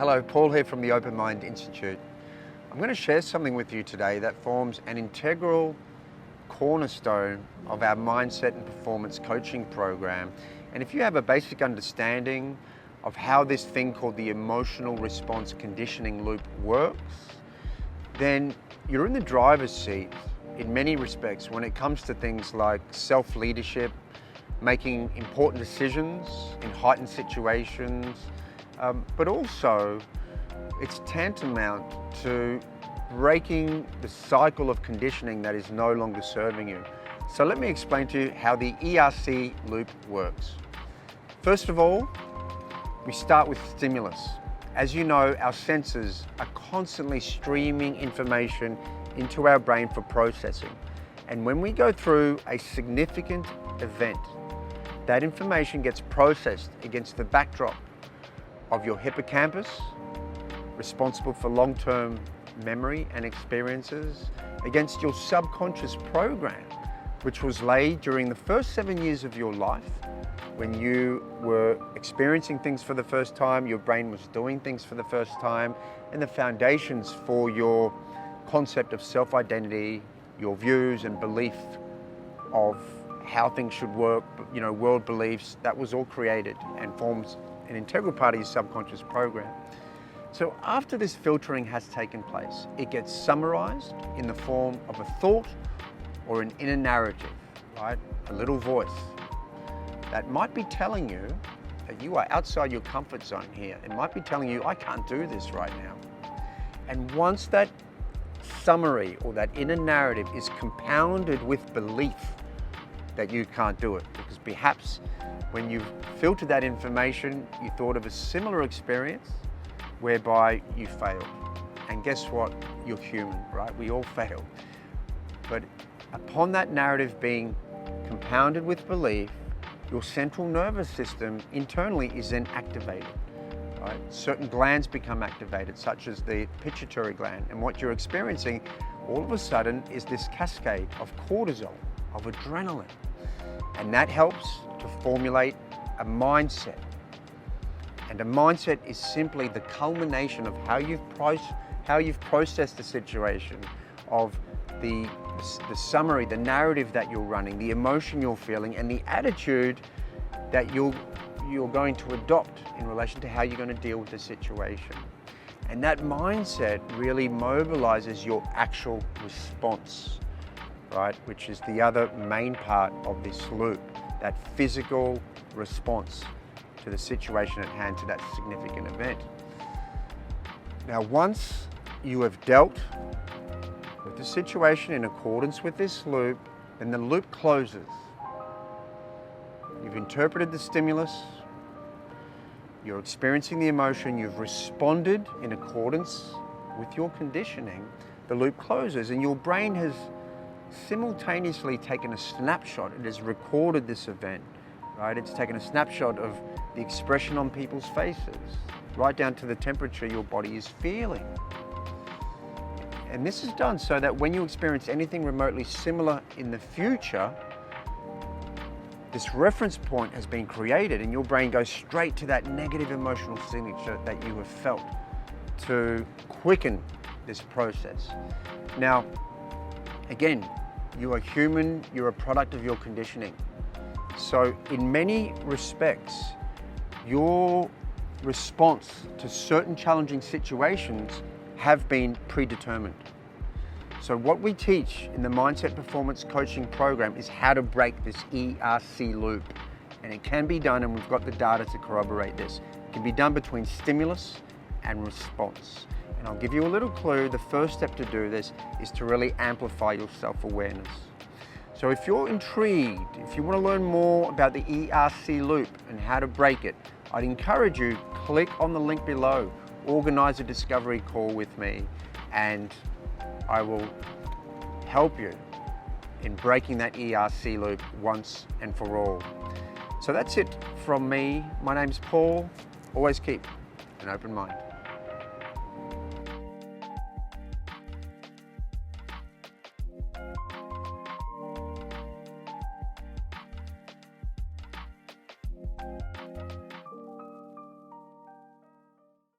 Hello, Paul here from the Open Mind Institute. I'm going to share something with you today that forms an integral cornerstone of our mindset and performance coaching program. And if you have a basic understanding of how this thing called the emotional response conditioning loop works, then you're in the driver's seat in many respects when it comes to things like self-leadership, making important decisions in heightened situations, but also it's tantamount to breaking the cycle of conditioning that is no longer serving you. So let me explain to you how the ERC loop works. First of all, we start with stimulus. As you know, our senses are constantly streaming information into our brain for processing. And when we go through a significant event, that information gets processed against the backdrop of your hippocampus, responsible for long-term memory and experiences, against your subconscious program, which was laid during the first 7 years of your life when you were experiencing things for the first time, your brain was doing things for the first time, and the foundations for your concept of self-identity, your views and belief of how things should work, world beliefs, that was all created and forms an integral part of your subconscious program. So after this filtering has taken place, it gets summarized in the form of a thought or an inner narrative, right? A little voice that might be telling you that you are outside your comfort zone here. It might be telling you, I can't do this right now. And once that summary or that inner narrative is compounded with belief that you can't do it, because perhaps when you filtered that information, you thought of a similar experience whereby you failed. And guess what? You're human, right? We all fail. But upon that narrative being compounded with belief, your central nervous system internally is then activated. Right? Certain glands become activated, such as the pituitary gland. And what you're experiencing all of a sudden is this cascade of cortisol, of adrenaline. And that helps to formulate a mindset. And a mindset is simply the culmination of how you've processed the situation, of the summary, the narrative that you're running, the emotion you're feeling, and the attitude that you're going to adopt in relation to how you're going to deal with the situation. And that mindset really mobilizes your actual response, right? Which is the other main part of this loop, that physical response to the situation at hand, to that significant event. Now, once you have dealt with the situation in accordance with this loop, then the loop closes. You've interpreted the stimulus, you're experiencing the emotion, you've responded in accordance with your conditioning, the loop closes and your brain has simultaneously taken a snapshot. It has recorded this event, right? It's taken a snapshot of the expression on people's faces, right down to the temperature your body is feeling. And this is done so that when you experience anything remotely similar in the future, this reference point has been created and your brain goes straight to that negative emotional signature that you have felt to quicken this process. Now, again, you are human, you're a product of your conditioning. So in many respects, your response to certain challenging situations have been predetermined. So what we teach in the Mindset Performance Coaching Program is how to break this ERC loop. And it can be done, and we've got the data to corroborate this. It can be done between stimulus and response. And I'll give you a little clue. The first step to do this is to really amplify your self-awareness. So if you're intrigued, if you want to learn more about the ERC loop and how to break it, I'd encourage you, click on the link below, organize a discovery call with me, and I will help you in breaking that ERC loop once and for all. So that's it from me. My name's Paul. Always keep an open mind.